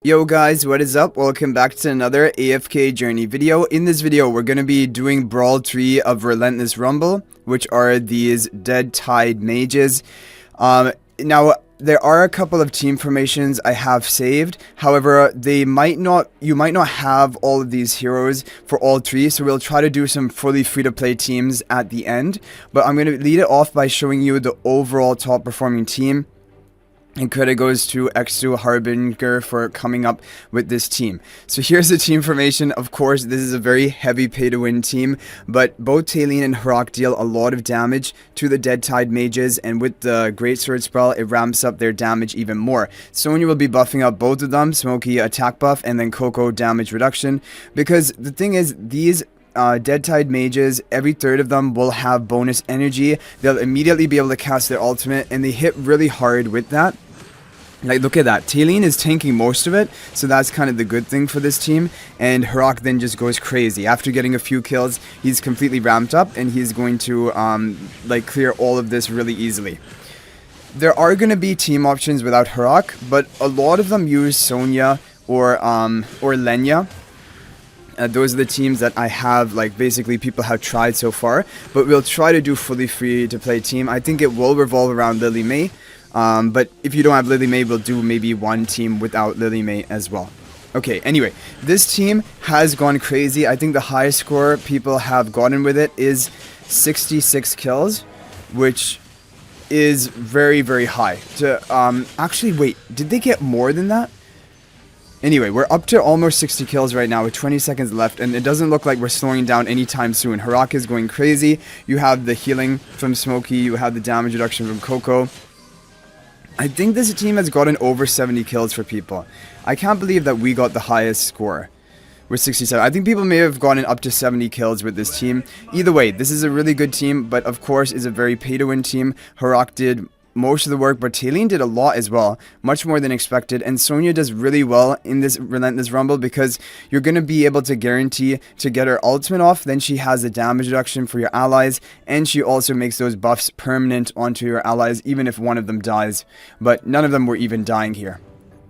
Yo guys, what is up? Welcome back to another AFK journey video. In this video, we're going to be doing Brawl 3 of Relentless Rumble, which are these Dead Tide Mages. Now, there are a couple of team formations I have saved. However, you might not have all of these heroes for all three, so we'll try to do some fully free-to-play teams at the end. But I'm going to lead it off by showing you the overall top-performing team. And credit goes to X2 Harbinger for coming up with this team. So here's the team formation. Of course, this is a very heavy pay-to-win team, but both Talene and Harak deal a lot of damage to the Dead Tide Mages, and with the Great Sword spell, it ramps up their damage even more. Sonja will be buffing up both of them, Smokey attack buff, and then Coco damage reduction, because the thing is, these Dead Tide Mages, every third of them will have bonus energy. They'll immediately be able to cast their ultimate, and they hit really hard with that. Like, look at that. Talene is tanking most of it, so that's kind of the good thing for this team. And Harak then just goes crazy. After getting a few kills, he's completely ramped up, and he's going to, like, clear all of this really easily. There are going to be team options without Harak, but a lot of them use Sonja or Lenya. Those are the teams that I have, like, basically people have tried so far, but we'll try to do fully free to play team. I think it will revolve around Lily May, but if you don't have Lily May, we'll do maybe one team without Lily May as well. Okay, anyway, this team has gone crazy. I think the highest score people have gotten with it is 66 kills, which is very, very high. Actually, wait, did they get more than that? Anyway, we're up to almost 60 kills right now with 20 seconds left, and it doesn't look like we're slowing down anytime soon. Harak is going crazy. You have the healing from Smokey. You have the damage reduction from Coco. I think this team has gotten over 70 kills for people. I can't believe that we got the highest score with 67. I think people may have gotten up to 70 kills with this team. Either way, this is a really good team, but of course is a very pay-to-win team. Harak did most of the work, but Talene did a lot as well, much more than expected, and Sonja does really well in this Relentless Rumble because you're going to be able to guarantee to get her ultimate off. Then she has a damage reduction for your allies, and she also makes those buffs permanent onto your allies even if one of them dies, but none of them were even dying here.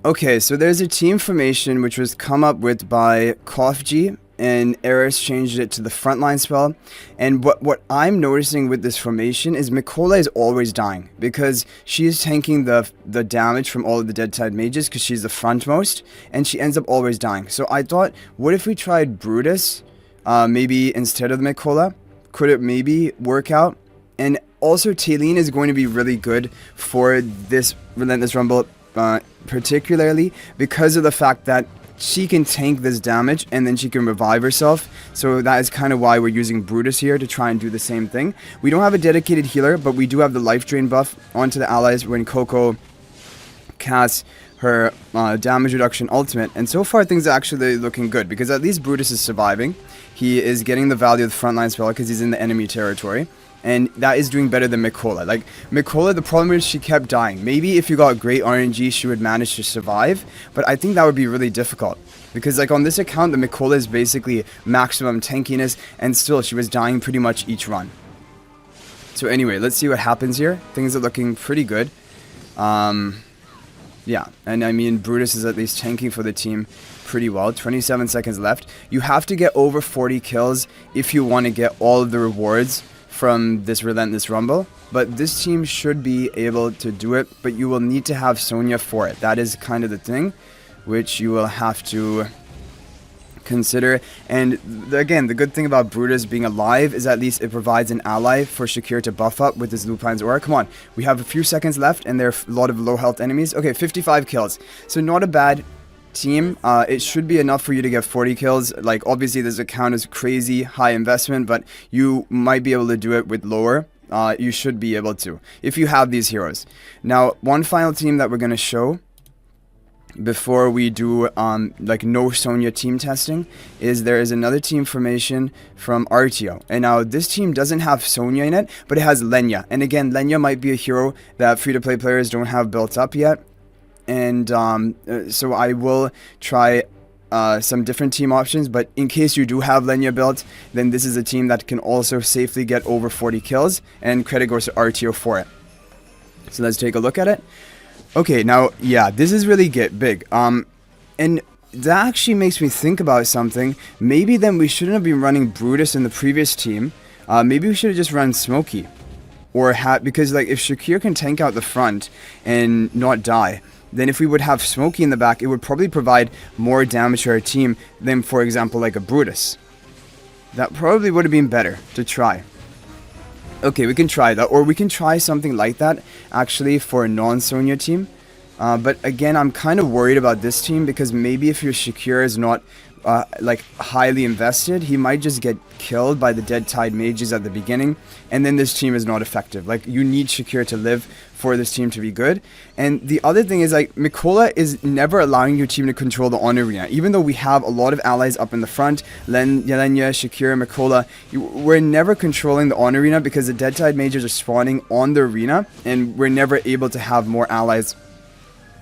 Okay, so there's a team formation which was come up with by KOFG, and Eris changed it to the frontline spell. And what I'm noticing with this formation is Mikola is always dying because she is tanking the damage from all of the Dead Tide Mages because she's the frontmost, and she ends up always dying. So I thought, what if we tried Brutus maybe instead of Mikola? Could it maybe work out? And also Talene is going to be really good for this Relentless Rumble, particularly because of the fact that she can tank this damage and then she can revive herself. So that is kind of why we're using Brutus here to try and do the same thing. We don't have a dedicated healer, but we do have the life drain buff onto the allies when Coco casts her damage reduction ultimate. And so far things are actually looking good because at least Brutus is surviving. He is getting the value of the frontline spell because he's in the enemy territory. And that is doing better than Mikola. Like, Mikola, the problem is she kept dying. Maybe if you got great RNG, she would manage to survive. But I think that would be really difficult. Because, like, on this account, the Mikola is basically maximum tankiness. And still, she was dying pretty much each run. So anyway, let's see what happens here. Things are looking pretty good. Yeah, and I mean, Brutus is at least tanking for the team pretty well. 27 seconds left. You have to get over 40 kills if you want to get all of the rewards from this Relentless Rumble, but this team should be able to do it, but you will need to have Sonja for it. That is kind of the thing, which you will have to consider. And again, the good thing about Brutus being alive is at least it provides an ally for Shakir to buff up with his Lupine's aura. Come on, we have a few seconds left, and there are a lot of low health enemies. Okay, 55 kills, so not a bad team. It should be enough for you to get 40 kills. Like, obviously this account is crazy high investment, but you might be able to do it with lower. You should be able to if you have these heroes. Now, one final team that we're going to show before we do like no Sonja team testing is there is another team formation from RTO, and now this team doesn't have Sonja in it, but it has Lenya. And again, Lenya might be a hero that free-to-play players don't have built up yet. And so I will try some different team options, but in case you do have Lenya built, then this is a team that can also safely get over 40 kills, and credit goes to RTO for it. So let's take a look at it. Okay, now, yeah, this is really big. And that actually makes me think about something. Maybe then we shouldn't have been running Brutus in the previous team. Maybe we should have just run Smokey. Or because like if Shakir can tank out the front and not die, then if we would have Smokey in the back, it would probably provide more damage to our team than, for example, like a Brutus. That probably would have been better to try. Okay, we can try that. Or we can try something like that, actually, for a non-Sonja team. But again, I'm kind of worried about this team because maybe if your Shakir is not like highly invested, he might just get killed by the Dead Tide mages at the beginning, and then this team is not effective. Like, you need Shakir to live for this team to be good. And the other thing is, like, Mikola is never allowing your team to control the on arena. Even though we have a lot of allies up in the front, Lenya, Shakir, Mikola, we're never controlling the on arena because the Dead Tide mages are spawning on the arena, and we're never able to have more allies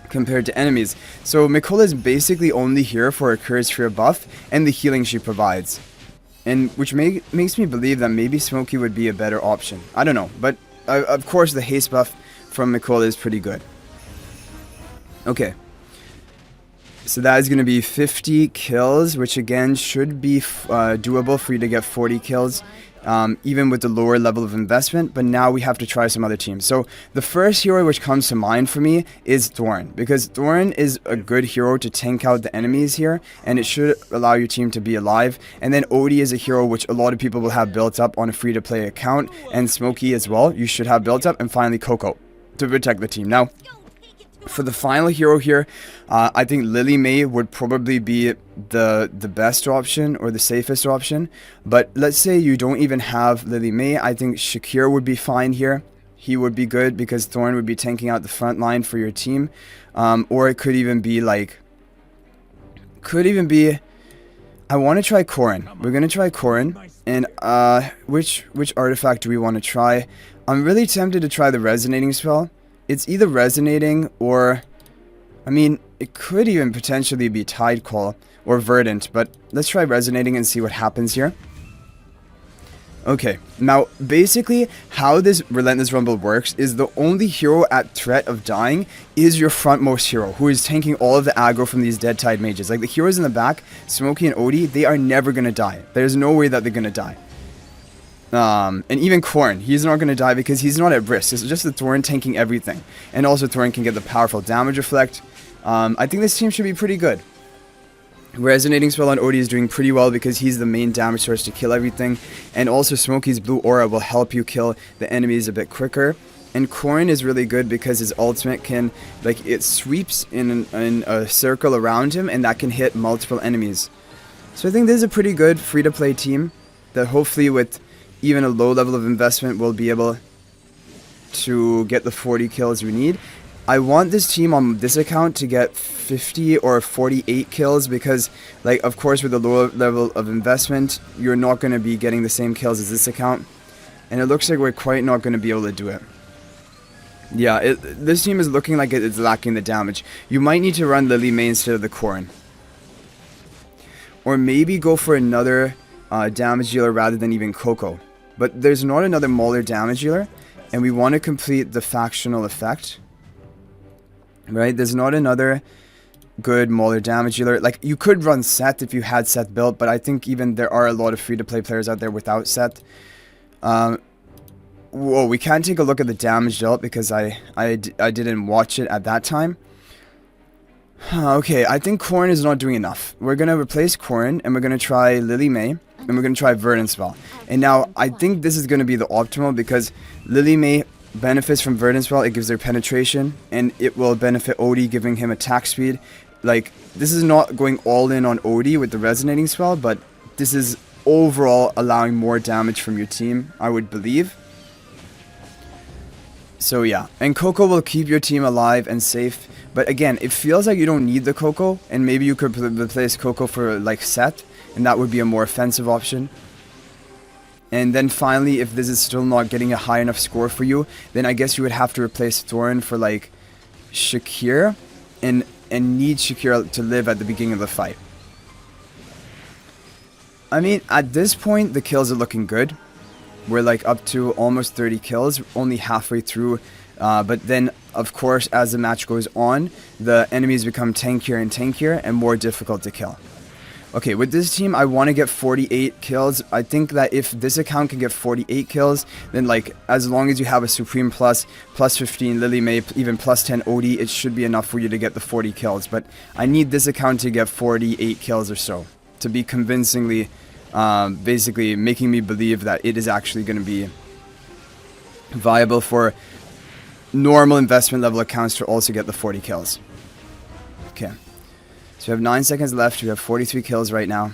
compared to enemies. So Mikola is basically only here for a Curse Fear buff and the healing she provides. And which makes me believe that maybe Smokey would be a better option. I don't know, but of course the haste buff from Mikola is pretty good. Okay. So that is going to be 50 kills, which again should be doable for you to get 40 kills. Even with the lower level of investment, but now we have to try some other teams. So the first hero which comes to mind for me is Thorn, because Thorn is a good hero to tank out the enemies here, and it should allow your team to be alive. And then Odie is a hero which a lot of people will have built up on a free-to-play account, and Smokey as well, you should have built up, and finally Coco to protect the team. Now, for the final hero here, I think Lily May would probably be the best option or the safest option. But let's say you don't even have Lily May. I think Shakir would be fine here. He would be good because Thorn would be tanking out the front line for your team. Or it could even be like... I want to try Corrin. We're going to try Corrin. And which artifact do we want to try? I'm really tempted to try the Resonating spell. It's either Resonating or, I mean, it could even potentially be Tide Call or Verdant, but let's try Resonating and see what happens here. Okay, now basically how this Relentless Rumble works is the only hero at threat of dying is your frontmost hero, who is tanking all of the aggro from these Dead Tide mages. Like the heroes in the back, Smokey and Odie, they are never going to die. There's no way that they're going to die. And even Corrin, he's not going to die because he's not at risk. It's just the Thorn tanking everything. And also Thorn can get the powerful damage reflect. I think this team should be pretty good. Resonating spell on Odie is doing pretty well because he's the main damage source to kill everything. And also Smokey's blue aura will help you kill the enemies a bit quicker. And Corrin is really good because his ultimate can, like, it sweeps in a circle around him, and that can hit multiple enemies. So I think this is a pretty good free-to-play team that hopefully with even a low level of investment will be able to get the 40 kills we need. I want this team on this account to get 50 or 48 kills because, like, of course with the lower level of investment, you're not going to be getting the same kills as this account. And it looks like we're quite not going to be able to do it. Yeah, this team is looking like it's lacking the damage. You might need to run Lily May instead of the Corrin. Or maybe go for another damage dealer rather than even Coco. But there's not another Mauler damage dealer, and we want to complete the factional effect. Right? There's not another good Mauler damage dealer. Like, you could run Seth if you had Seth built, but I think even there are a lot of free-to-play players out there without Seth. Whoa, we can't take a look at the damage dealt because I didn't watch it at that time. Okay, I think Corrin is not doing enough. We're going to replace Corrin, and we're going to try Lily May, and we're going to try Verdant Spell. And now, I think this is going to be the optimal because Lily May benefits from Verdant Spell. It gives her penetration, and it will benefit Odie, giving him attack speed. Like, this is not going all in on Odie with the Resonating Spell, but this is overall allowing more damage from your team, I would believe. So yeah, and Coco will keep your team alive and safe. But again, it feels like you don't need the Coco, and maybe you could replace Coco for like Seth, and that would be a more offensive option. And then finally, if this is still not getting a high enough score for you, then I guess you would have to replace Thorn for like Shakir, and need Shakir to live at the beginning of the fight. I mean, at this point, the kills are looking good. We're like up to almost 30 kills, only halfway through. But then of course, as the match goes on, the enemies become tankier and tankier and more difficult to kill. Okay, with this team, I want to get 48 kills. I think that if this account can get 48 kills, then like as long as you have a Supreme plus 15 Lily May, even plus 10 Odie, it should be enough for you to get the 40 kills. But I need this account to get 48 kills or so to be convincingly, basically making me believe that it is actually going to be viable for normal investment level accounts to also get the 40 kills. Okay. So we have 9 seconds left. We have 43 kills right now.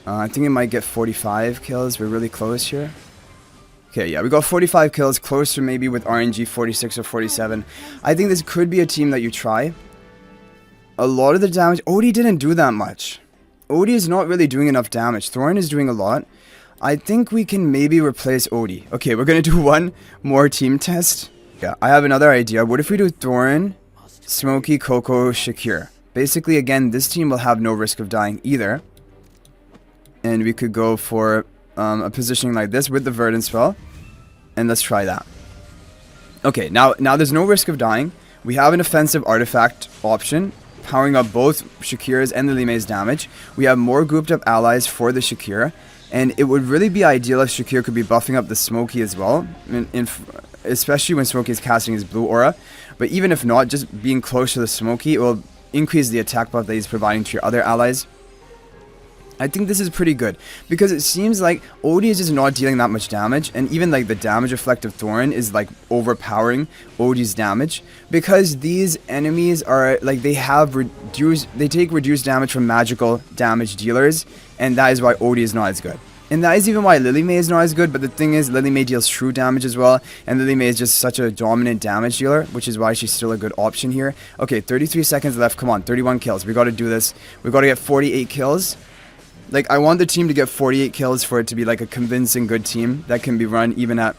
I think it might get 45 kills. We're really close here. Okay, yeah, we got 45 kills. Closer maybe with RNG 46 or 47. I think this could be a team that you try. A lot of the damage... Odie didn't do that much. Odie is not really doing enough damage. Thorin is doing a lot. I think we can maybe replace Odie. Okay, we're going to do one more team test. Yeah, I have another idea. What if we do Thorin, Smokey, Coco, Shakir? Basically, again, this team will have no risk of dying either. And we could go for a positioning like this with the Verdant spell. And let's try that. Okay, now there's no risk of dying. We have an offensive artifact option, powering up both Shakir's and Lily May's damage. We have more grouped up allies for the Shakir. And it would really be ideal if Shakir could be buffing up the Smokey as well. Especially when Smokey is casting his blue aura. But even if not, just being close to the Smokey, it will increase the attack buff that he's providing to your other allies. I think this is pretty good because it seems like Odie is just not dealing that much damage, and even like the damage effect of Thorin is like overpowering Odie's damage because these enemies are like they take reduced damage from magical damage dealers, and that is why Odie is not as good. And that is even why Lily May is not as good, but the thing is, Lily May deals true damage as well, and Lily May is just such a dominant damage dealer, which is why she's still a good option here. Okay, 33 seconds left, come on, 31 kills, we gotta do this. We gotta get 48 kills. Like, I want the team to get 48 kills for it to be like a convincing good team that can be run even at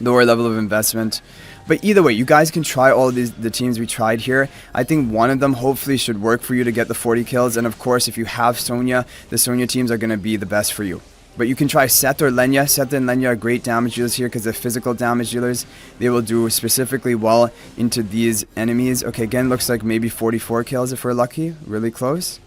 lower level of investment. But either way, you guys can try all of the teams we tried here. I think one of them hopefully should work for you to get the 40 kills. And of course, if you have Sonja, the Sonja teams are going to be the best for you. But you can try Seth or Lenya. Seth and Lenya are great damage dealers here because they're physical damage dealers. They will do specifically well into these enemies. Okay, again, looks like maybe 44 kills if we're lucky. Really close.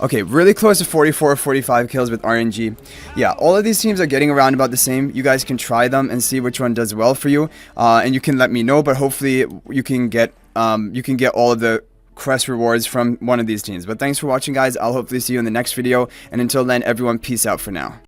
Okay, really close to 44 or 45 kills with RNG. Yeah, all of these teams are getting around about the same. You guys can try them and see which one does well for you. And you can let me know, but hopefully you can get all of the crest rewards from one of these teams. But thanks for watching, guys. I'll hopefully see you in the next video. And until then, everyone, peace out for now.